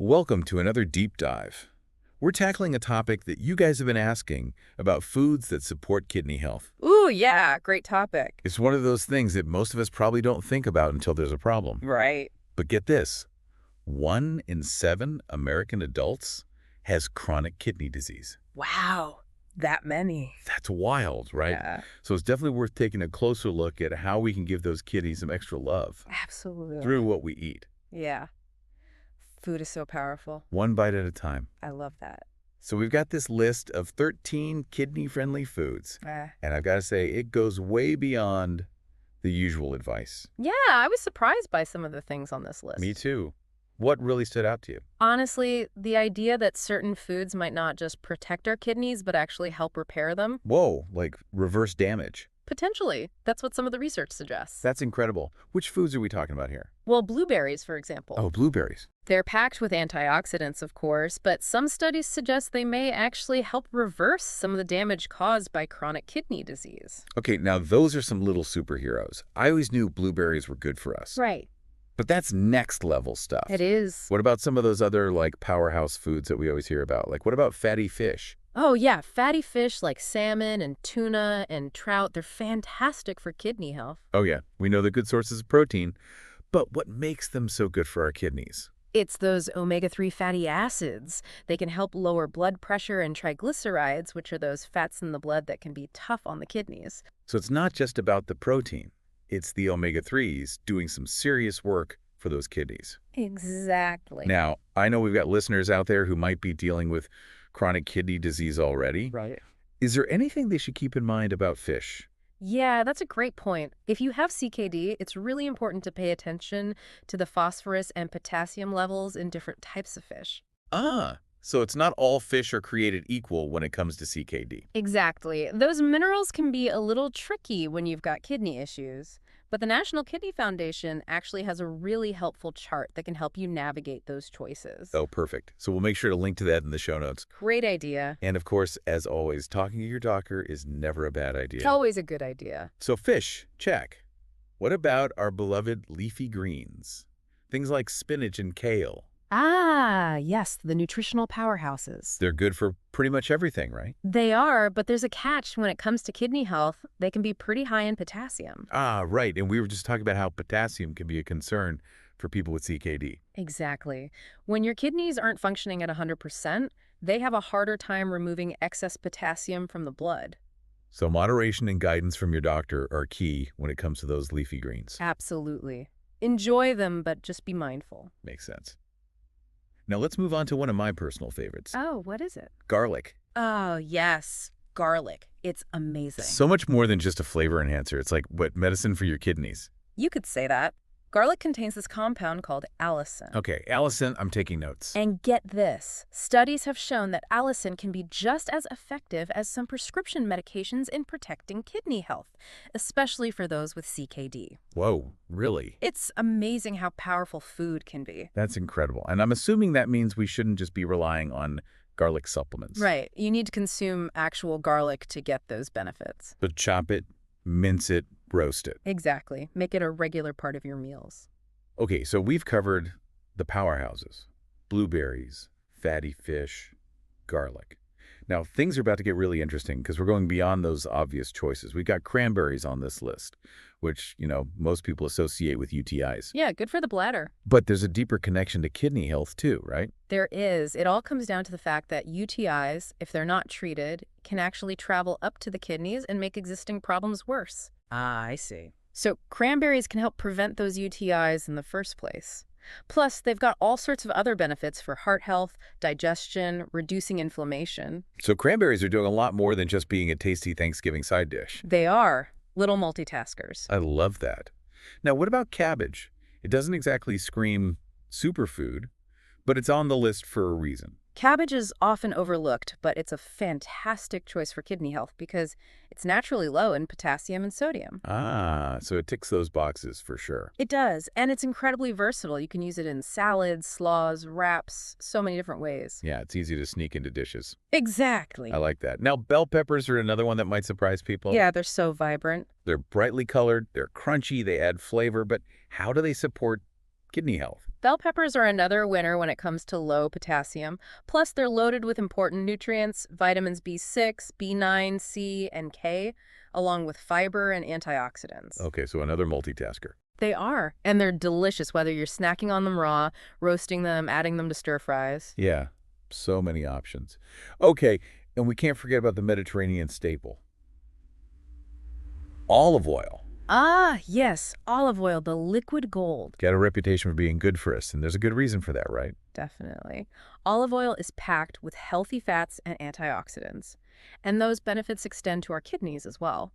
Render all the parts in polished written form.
Welcome to another deep dive. We're tackling a topic that you guys have been asking about foods that support kidney health. Ooh, yeah, great topic. It's one of those things that most of us probably don't think about until there's a problem. Right. But get this, 1 in 7 American adults has chronic kidney disease. Wow, that many. That's wild, right? Yeah, So it's definitely worth taking a closer look at how we can give those kidneys some extra love absolutely. through what we eat, Yeah, food is so powerful. one bite at a time. I love that. So we've got this list of 13 kidney-friendly foods. And I've got to say, it goes way beyond the usual advice. Yeah, I was surprised by some of the things on this list. Me too. What really stood out to you? Honestly, the idea that certain foods might not just protect our kidneys, but actually help repair them, Whoa, like reverse damage. potentially. That's what some of the research suggests. That's incredible. Which foods are we talking about here? Well, blueberries, for example. Oh, blueberries. They're packed with antioxidants, of course, but some studies suggest they may actually help reverse some of the damage caused by chronic kidney disease. Okay, now those are some little superheroes. I always knew blueberries were good for us. Right. But that's next level stuff. It is. What about some of those other like powerhouse foods that we always hear about? Like what about fatty fish? Oh, yeah, fatty fish like salmon and tuna and trout, they're fantastic for kidney health. Oh yeah, we know they're good sources of protein. But what makes them so good for our kidneys? It's those omega-3 fatty acids. They can help lower blood pressure and triglycerides, which are those fats in the blood that can be tough on the kidneys. So it's not just about the protein. It's the omega-3s doing some serious work for those kidneys. Exactly. Now, I know we've got listeners out there who might be dealing with chronic kidney disease already. Right. Is there anything they should keep in mind about fish? Yeah, that's a great point. If you have CKD, it's really important to pay attention to the phosphorus and potassium levels in different types of fish. So it's not all fish are created equal when it comes to CKD. Exactly. Those minerals can be a little tricky when you've got kidney issues. But the National Kidney Foundation actually has a really helpful chart that can help you navigate those choices. Oh, perfect. So we'll make sure to link to that in the show notes. Great idea. And of course, as always, talking to your doctor is never a bad idea. It's always a good idea. So fish, check. What about our beloved leafy greens? Things like spinach and kale. Ah, yes, the nutritional powerhouses. They're good for pretty much everything, right? They are, but there's a catch when it comes to kidney health. They can be pretty high in potassium. Ah, right. And we were just talking about how potassium can be a concern for people with CKD. Exactly. When your kidneys aren't functioning at 100%, they have a harder time removing excess potassium from the blood. So moderation and guidance from your doctor are key when it comes to those leafy greens. Absolutely. Enjoy them, but just be mindful. Makes sense. Now let's move on to one of my personal favorites, Oh, what is it? garlic. Oh, yes. Garlic. It's amazing. So much more than just a flavor enhancer. It's like what medicine for your kidneys. You could say that. Garlic contains this compound called allicin. Okay, Allison, I'm taking notes. And get this, studies have shown that allicin can be just as effective as some prescription medications in protecting kidney health, especially for those with CKD. Whoa, really? It's amazing how powerful food can be. That's incredible. And I'm assuming that means we shouldn't just be relying on garlic supplements. Right. You need to consume actual garlic to get those benefits. But chop it, mince it, roast it. Exactly. Make it a regular part of your meals. Okay, so we've covered the powerhouses, blueberries, fatty fish, garlic. Now, things are about to get really interesting because we're going beyond those obvious choices. We've got cranberries on this list, which, most people associate with UTIs. Yeah, good for the bladder. But there's a deeper connection to kidney health too, right? There is. It all comes down to the fact that UTIs, if they're not treated, can actually travel up to the kidneys and make existing problems worse. Ah, I see. So cranberries can help prevent those UTIs in the first place. Plus, they've got all sorts of other benefits for heart health, digestion, reducing inflammation. So cranberries are doing a lot more than just being a tasty Thanksgiving side dish. They are little multitaskers. I love that. Now, what about cabbage? It doesn't exactly scream superfood, but it's on the list for a reason. Cabbage is often overlooked, but it's a fantastic choice for kidney health because it's naturally low in potassium and sodium. Ah, so it ticks those boxes for sure. It does, and it's incredibly versatile. You can use it in salads, slaws, wraps, so many different ways. Yeah, it's easy to sneak into dishes. Exactly. I like that. Now, bell peppers are another one that might surprise people. Yeah, they're so vibrant. They're brightly colored, they're crunchy, they add flavor, but how do they support kidney health. Bell peppers are another winner when it comes to low potassium. Plus, they're loaded with important nutrients, vitamins B6, B9, C, and K, along with fiber and antioxidants. Okay, so another multitasker. They are, and they're delicious whether you're snacking on them raw, roasting them, adding them to stir fries. Yeah, so many options. Okay, and we can't forget about the Mediterranean staple, olive oil. Ah, yes, olive oil, the liquid gold. Got a reputation for being good for us, and there's a good reason for that, right? Definitely. Olive oil is packed with healthy fats and antioxidants, and those benefits extend to our kidneys as well.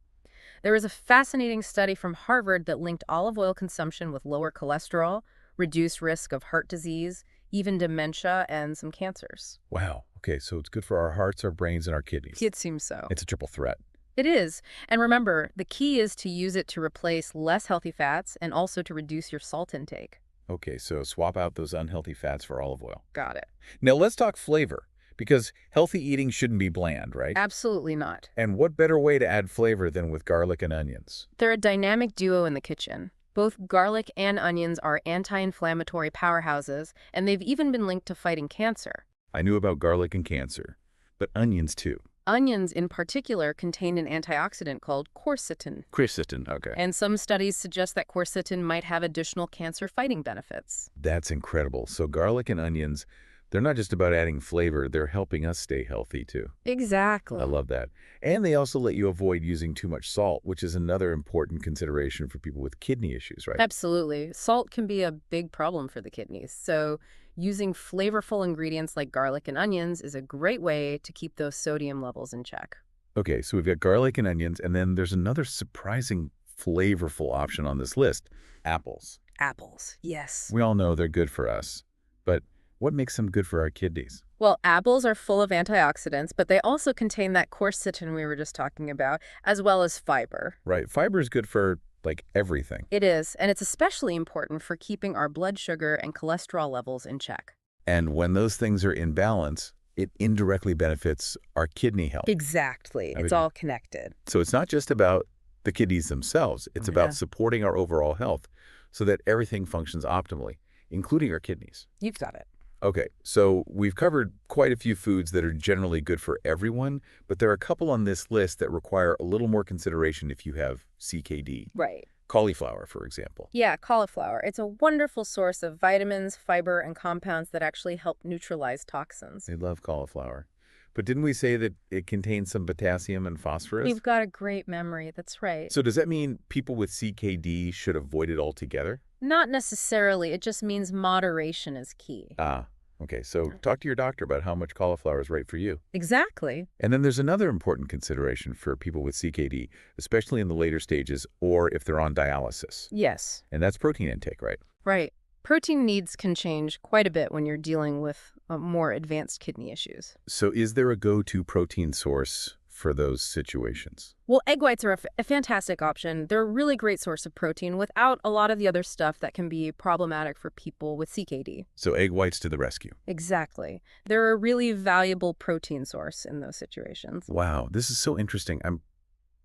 There is a fascinating study from Harvard that linked olive oil consumption with lower cholesterol, reduced risk of heart disease, even dementia, and some cancers. Wow. Okay, so it's good for our hearts, our brains, and our kidneys. It seems so. It's a triple threat. It is. And remember, the key is to use it to replace less healthy fats and also to reduce your salt intake. Okay, so swap out those unhealthy fats for olive oil. Got it. Now let's talk flavor, because healthy eating shouldn't be bland, right? Absolutely not. And what better way to add flavor than with garlic and onions? They're a dynamic duo in the kitchen. Both garlic and onions are anti-inflammatory powerhouses, and they've even been linked to fighting cancer. I knew about garlic and cancer, but onions too. Onions, in particular, contain an antioxidant called quercetin. Quercetin, okay. And some studies suggest that quercetin might have additional cancer-fighting benefits. That's incredible. So garlic and onions, they're not just about adding flavor, they're helping us stay healthy too. Exactly. I love that. And they also let you avoid using too much salt, which is another important consideration for people with kidney issues, right? Absolutely. Salt can be a big problem for the kidneys. So using flavorful ingredients like garlic and onions is a great way to keep those sodium levels in check. Okay, so we've got garlic and onions, and then there's another surprising flavorful option on this list, apples. Apples, yes. We all know they're good for us, but what makes them good for our kidneys? Well, apples are full of antioxidants, but they also contain that quercetin we were just talking about, as well as fiber. Right, fiber is good for, like, everything. It is, and it's especially important for keeping our blood sugar and cholesterol levels in check. And when those things are in balance, it indirectly benefits our kidney health. Exactly. It's all connected. So it's not just about the kidneys themselves. It's about supporting our overall health so that everything functions optimally, including our kidneys. You've got it. Okay, so we've covered quite a few foods that are generally good for everyone, but there are a couple on this list that require a little more consideration if you have CKD. Right. Cauliflower, for example. Yeah, cauliflower. It's a wonderful source of vitamins, fiber, and compounds that actually help neutralize toxins. They love cauliflower. But didn't we say that it contains some potassium and phosphorus? You've got a great memory. That's right. So does that mean people with CKD should avoid it altogether? Not necessarily. It just means moderation is key. Ah, okay. So talk to your doctor about how much cauliflower is right for you. Exactly. And then there's another important consideration for people with CKD, especially in the later stages or if they're on dialysis. Yes. And that's protein intake, right? Right. Protein needs can change quite a bit when you're dealing with more advanced kidney issues. So is there a go-to protein source for those situations? Well, egg whites are a fantastic option. They're a really great source of protein without a lot of the other stuff that can be problematic for people with CKD. So egg whites to the rescue. Exactly. They're a really valuable protein source in those situations. Wow, this is so interesting. I'm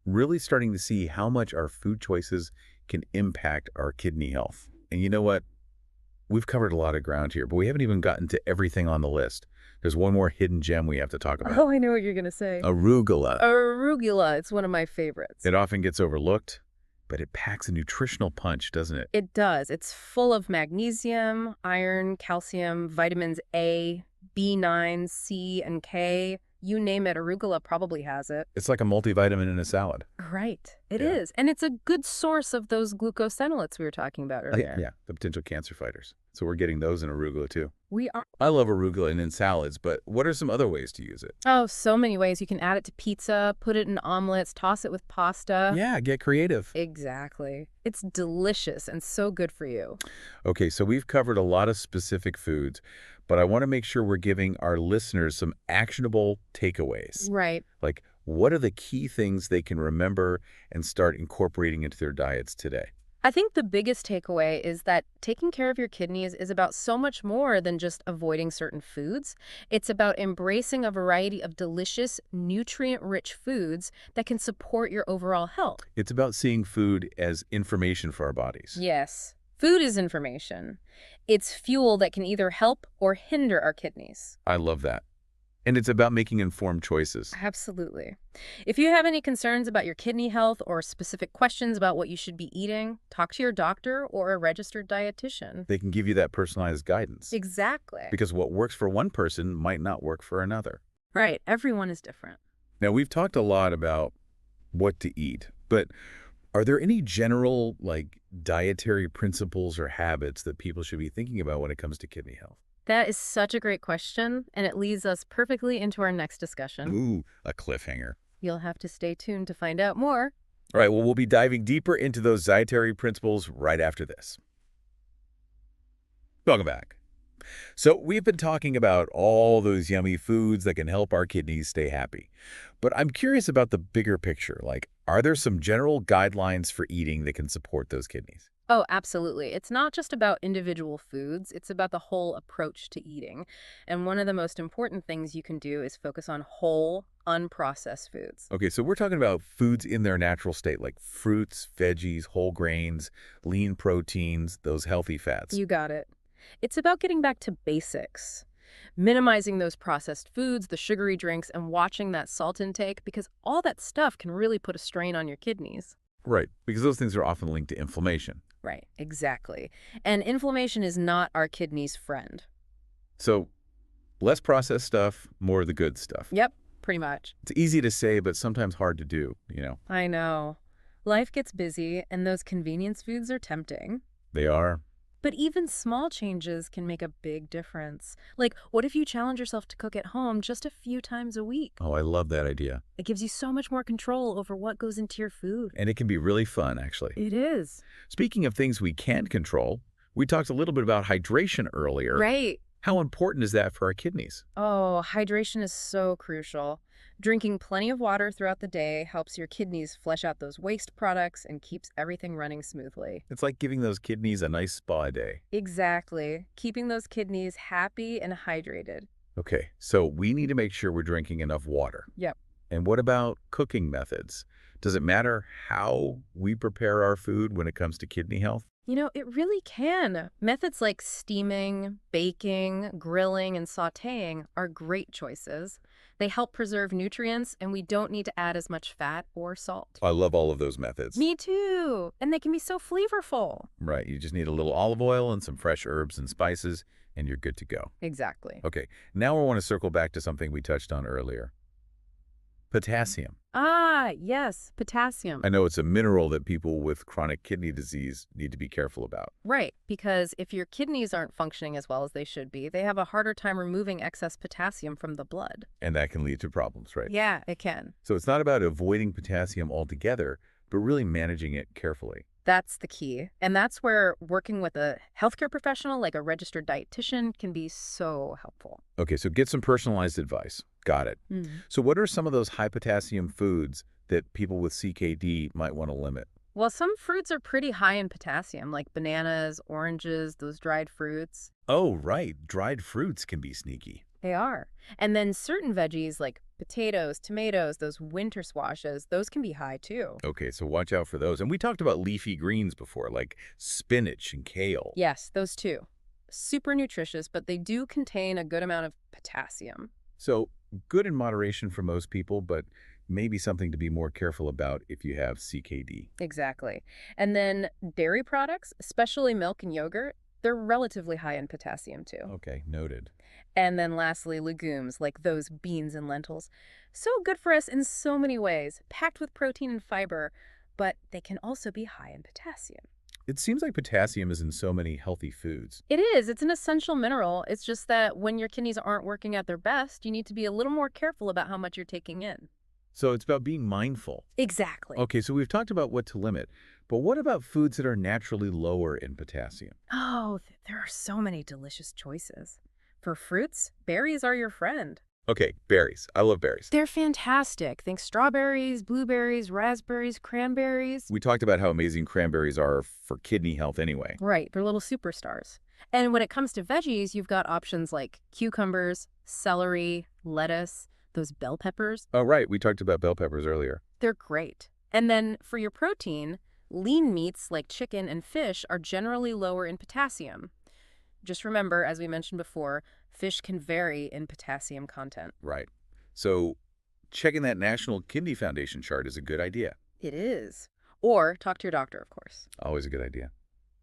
really starting to see how much our food choices can impact our kidney health. And you know what? We've covered a lot of ground here, but we haven't even gotten to everything on the list. There's one more hidden gem we have to talk about. Oh, I know what you're going to say. Arugula. Arugula. It's one of my favorites. It often gets overlooked, but it packs a nutritional punch, doesn't it? It does. It's full of magnesium, iron, calcium, vitamins A, B9, C, and K. You name it, arugula probably has it. It's like a multivitamin in a salad. Right. It is. And it's a good source of those glucosinolates we were talking about earlier. Yeah, the potential cancer fighters. So we're getting those in arugula too. We are. I love arugula and in salads, but what are some other ways to use it? Oh, so many ways. You can add it to pizza, put it in omelets, toss it with pasta. Yeah, get creative. Exactly. It's delicious and so good for you. Okay, so we've covered a lot of specific foods, but I want to make sure we're giving our listeners some actionable takeaways. Right. Like, what are the key things they can remember and start incorporating into their diets today? I think the biggest takeaway is that taking care of your kidneys is about so much more than just avoiding certain foods. It's about embracing a variety of delicious, nutrient-rich foods that can support your overall health. It's about seeing food as information for our bodies. Yes. Food is information. It's fuel that can either help or hinder our kidneys. I love that. And it's about making informed choices. Absolutely. If you have any concerns about your kidney health or specific questions about what you should be eating, talk to your doctor or a registered dietitian. They can give you that personalized guidance. Exactly. Because what works for one person might not work for another. Right. Everyone is different. Now, we've talked a lot about what to eat, but are there any general, dietary principles or habits that people should be thinking about when it comes to kidney health? That is such a great question, and it leads us perfectly into our next discussion. Ooh, a cliffhanger. You'll have to stay tuned to find out more. All right, well, we'll be diving deeper into those dietary principles right after this. Welcome back. So we've been talking about all those yummy foods that can help our kidneys stay happy. But I'm curious about the bigger picture. Are there some general guidelines for eating that can support those kidneys? Oh, absolutely. It's not just about individual foods, it's about the whole approach to eating. And one of the most important things you can do is focus on whole, unprocessed foods. Okay, so we're talking about foods in their natural state, like fruits, veggies, whole grains, lean proteins, those healthy fats. You got it. It's about getting back to basics, minimizing those processed foods, the sugary drinks, and watching that salt intake because all that stuff can really put a strain on your kidneys. Right, because those things are often linked to inflammation. Right, exactly. And inflammation is not our kidney's friend. So less processed stuff, more of the good stuff. Yep, pretty much. It's easy to say, but sometimes hard to do. I know. Life gets busy, and those convenience foods are tempting. They are. But even small changes can make a big difference. Like, what if you challenge yourself to cook at home just a few times a week? Oh, I love that idea. It gives you so much more control over what goes into your food. And it can be really fun, actually. It is. Speaking of things we can control, we talked a little bit about hydration earlier. Right. How important is that for our kidneys? Oh, hydration is so crucial. Drinking plenty of water throughout the day helps your kidneys flush out those waste products and keeps everything running smoothly. It's like giving those kidneys a nice spa day. Exactly. Keeping those kidneys happy and hydrated. Okay, so we need to make sure we're drinking enough water. Yep. And what about cooking methods? Does it matter how we prepare our food when it comes to kidney health? It really can. Methods like steaming, baking, grilling, and sautéing are great choices. They help preserve nutrients, and we don't need to add as much fat or salt. I love all of those methods. Me too. And they can be so flavorful. Right, you just need a little olive oil and some fresh herbs and spices, and you're good to go. Exactly. Okay, now I want to circle back to something we touched on earlier. Potassium. Ah, yes, potassium. I know it's a mineral that people with chronic kidney disease need to be careful about. Right, because if your kidneys aren't functioning as well as they should be, they have a harder time removing excess potassium from the blood. And that can lead to problems, right? Yeah, it can. So it's not about avoiding potassium altogether, but really managing it carefully. That's the key. And that's where working with a healthcare professional like a registered dietitian can be so helpful. Okay, so get some personalized advice. Got it. So what are some of those high potassium foods that people with CKD might want to limit? Well, some fruits are pretty high in potassium, like bananas, oranges, those dried fruits. Oh, right. Dried fruits can be sneaky. They are. And then certain veggies like potatoes, tomatoes, those winter squashes, those can be high too. Okay, so watch out for those. And we talked about leafy greens before, like spinach and kale. Yes, those too. Super nutritious, but they do contain a good amount of potassium. So good in moderation for most people, but maybe something to be more careful about if you have CKD. Exactly. And then dairy products, especially milk and yogurt, they're relatively high in potassium too. Okay, noted. And then lastly, legumes, like those beans and lentils. So good for us in so many ways, packed with protein and fiber, but they can also be high in potassium. It seems like potassium is in so many healthy foods. It is. It's an essential mineral. It's just that when your kidneys aren't working at their best, you need to be a little more careful about how much you're taking in. So it's about being mindful. Exactly. Okay, so we've talked about what to limit, but what about foods that are naturally lower in potassium? Oh, there are so many delicious choices. For fruits, berries are your friend. Okay, berries. I love berries. They're fantastic. Think strawberries, blueberries, raspberries, cranberries. We talked about how amazing cranberries are for kidney health anyway. Right, they're little superstars. And when it comes to veggies, you've got options like cucumbers, celery, lettuce, those bell peppers. Oh, right. We talked about bell peppers earlier. They're great. And then for your protein, Lean meats like chicken and fish are generally lower in potassium. Just remember, as we mentioned before, fish can vary in potassium content. Right. So checking that National Kidney Foundation chart is a good idea. It is. Or talk to your doctor, of course. Always a good idea.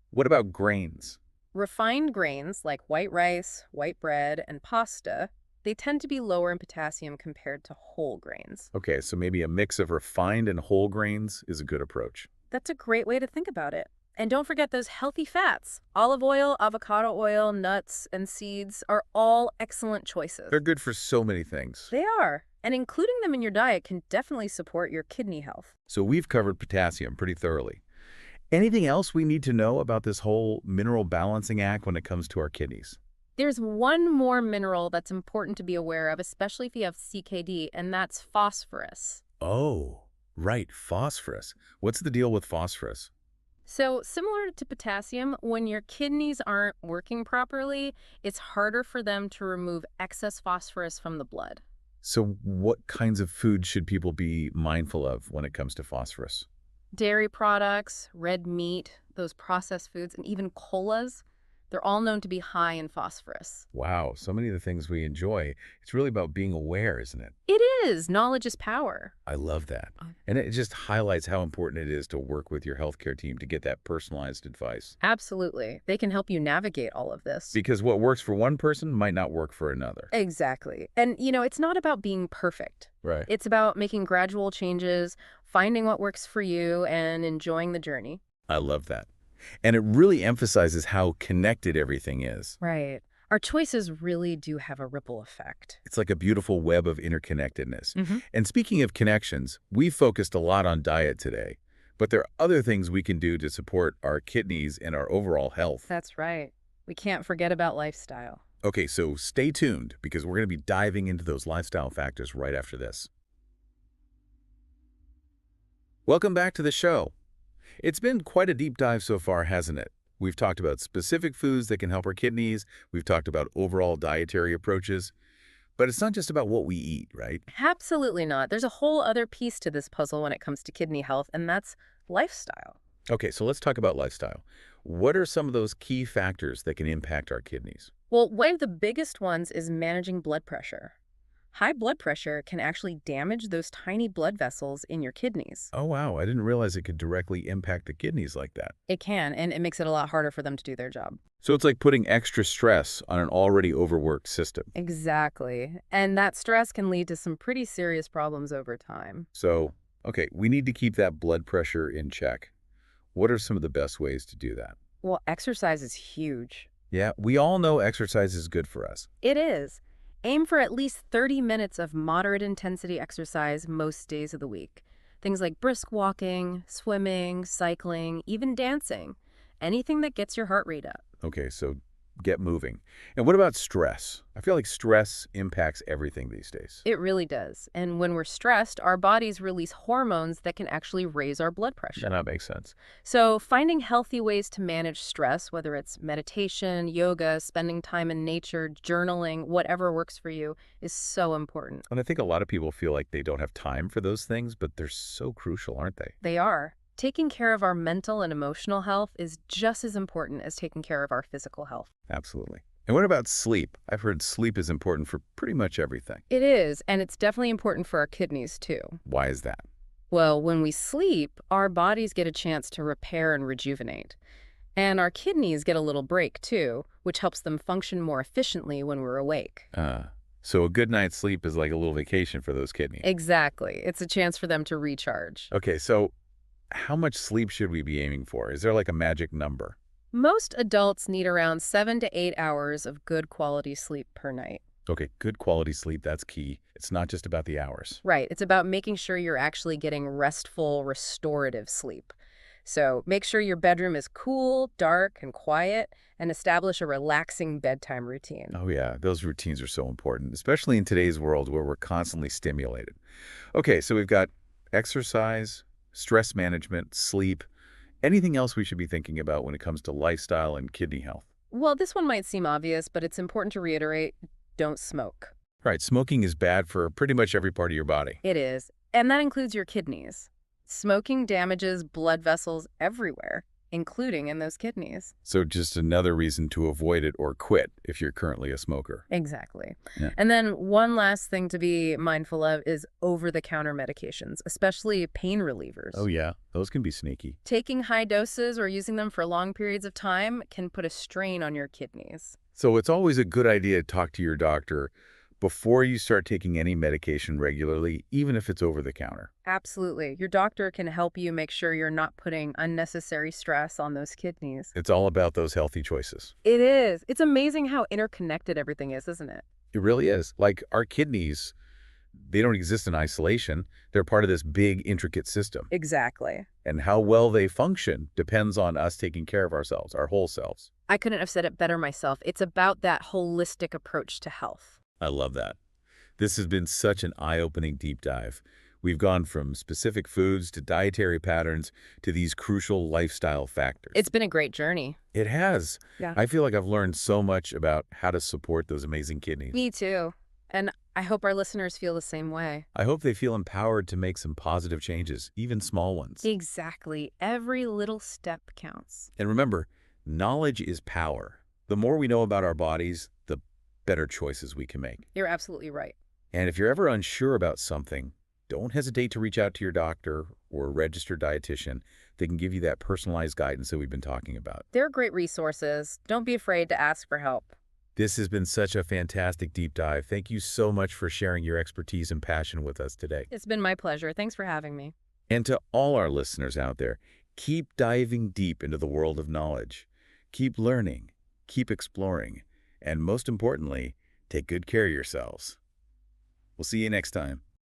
What about grains? Refined grains like white rice, white bread, and pasta, they tend to be lower in potassium compared to whole grains. Okay, so maybe a mix of refined and whole grains is a good approach. That's a great way to think about it. And don't forget those healthy fats. Olive oil, avocado oil, nuts, and seeds are all excellent choices. They're good for so many things. They are. And including them in your diet can definitely support your kidney health. So we've covered potassium pretty thoroughly. Anything else we need to know about this whole mineral balancing act when it comes to our kidneys? There's one more mineral that's important to be aware of, especially if you have CKD, and that's phosphorus. Oh, right, phosphorus. What's the deal with phosphorus? So similar to potassium, when your kidneys aren't working properly, it's harder for them to remove excess phosphorus from the blood. So what kinds of foods should people be mindful of when it comes to phosphorus? Dairy products, red meat, those processed foods, and even colas, they're all known to be high in phosphorus. Wow, so many of the things we enjoy, it's really about being aware, isn't it? It is. Knowledge is power. I love that. And it just highlights how important it is to work with your healthcare team to get that personalized advice. Absolutely. They can help you navigate all of this. Because what works for one person might not work for another. Exactly. And, it's not about being perfect. Right. It's about making gradual changes, finding what works for you, and enjoying the journey. I love that. And it really emphasizes how connected everything is. Right. Our choices really do have a ripple effect. It's like a beautiful web of interconnectedness. Mm-hmm. And speaking of connections, we focused a lot on diet today, but there are other things we can do to support our kidneys and our overall health. That's right. We can't forget about lifestyle. Okay, so stay tuned because we're going to be diving into those lifestyle factors right after this. Welcome back to the show. It's been quite a deep dive so far, hasn't it? We've talked about specific foods that can help our kidneys. We've talked about overall dietary approaches. But it's not just about what we eat, right? Absolutely not. There's a whole other piece to this puzzle when it comes to kidney health, and that's lifestyle. Okay, so let's talk about lifestyle. What are some of those key factors that can impact our kidneys? Well, one of the biggest ones is managing blood pressure. High blood pressure can actually damage those tiny blood vessels in your kidneys. Oh, wow. I didn't realize it could directly impact the kidneys like that. It can, and it makes it a lot harder for them to do their job. So it's like putting extra stress on an already overworked system. Exactly. And that stress can lead to some pretty serious problems over time. So, okay, we need to keep that blood pressure in check. What are some of the best ways to do that? Well, exercise is huge. Yeah, we all know exercise is good for us. It is. Aim for at least 30 minutes of moderate intensity exercise most days of the week. Things like brisk walking, swimming, cycling, even dancing. Anything that gets your heart rate up. Okay, so get moving. And what about stress? I feel like stress impacts everything these days. It really does. And when we're stressed, our bodies release hormones that can actually raise our blood pressure. And that makes sense. So finding healthy ways to manage stress, whether it's meditation, yoga, spending time in nature, journaling, whatever works for you, is so important. And I think a lot of people feel like they don't have time for those things, but they're so crucial, aren't they? They are. Taking care of our mental and emotional health is just as important as taking care of our physical health. Absolutely. And what about sleep? I've heard sleep is important for pretty much everything. It is, and it's definitely important for our kidneys too. Why is that? Well, when we sleep, our bodies get a chance to repair and rejuvenate. And our kidneys get a little break too, which helps them function more efficiently when we're awake. So a good night's sleep is like a little vacation for those kidneys. Exactly. It's a chance for them to recharge. Okay, so how much sleep should we be aiming for? Is there like a magic number? Most adults need around 7 to 8 hours of good quality sleep per night. Okay, good quality sleep, that's key. It's not just about the hours. Right. It's about making sure you're actually getting restful, restorative sleep. So make sure your bedroom is cool, dark, and quiet, and establish a relaxing bedtime routine. Oh yeah, those routines are so important, especially in today's world where we're constantly stimulated. Okay, so we've got exercise, stress management, sleep. Anything else we should be thinking about when it comes to lifestyle and kidney health? Well, this one might seem obvious, but it's important to reiterate, don't smoke. Right, smoking is bad for pretty much every part of your body. It is, and that includes your kidneys. Smoking damages blood vessels everywhere, including in those kidneys. So just another reason to avoid it or quit if you're currently a smoker. Exactly. Yeah. And then one last thing to be mindful of is over-the-counter medications, especially pain Oh, relievers. yeah. Those can be sneaky. Taking high doses or using them for long periods of time can put a strain on your kidneys. So it's always a good idea to talk to your doctor before you start taking any medication regularly, even if it's over the counter. Absolutely. Your doctor can help you make sure you're not putting unnecessary stress on those kidneys. It's all about those healthy choices. It is. It's amazing how interconnected everything is, isn't it? It really is. Like our kidneys, they don't exist in isolation. They're part of this big, intricate system. Exactly. And how well they function depends on us taking care of ourselves, our whole selves. I couldn't have said it better myself. It's about that holistic approach to health. I love that. This has been such an eye-opening deep dive. We've gone from specific foods to dietary patterns to these crucial lifestyle factors. It's been a great journey. It has. Yeah. I feel like I've learned so much about how to support those amazing kidneys. Me too. And I hope our listeners feel the same way. I hope they feel empowered to make some positive changes, even small ones. Exactly. Every little step counts. And remember, knowledge is power. The more we know about our bodies, the better choices we can make. You're absolutely right. And if you're ever unsure about something, don't hesitate to reach out to your doctor or a registered dietitian. They can give you that personalized guidance that we've been talking about. They're great resources. Don't be afraid to ask for help. This has been such a fantastic deep dive. Thank you so much for sharing your expertise and passion with us today. It's been my pleasure. Thanks for having me. And to all our listeners out there, keep diving deep into the world of knowledge. Keep learning, keep exploring, and most importantly, take good care of yourselves. We'll see you next time.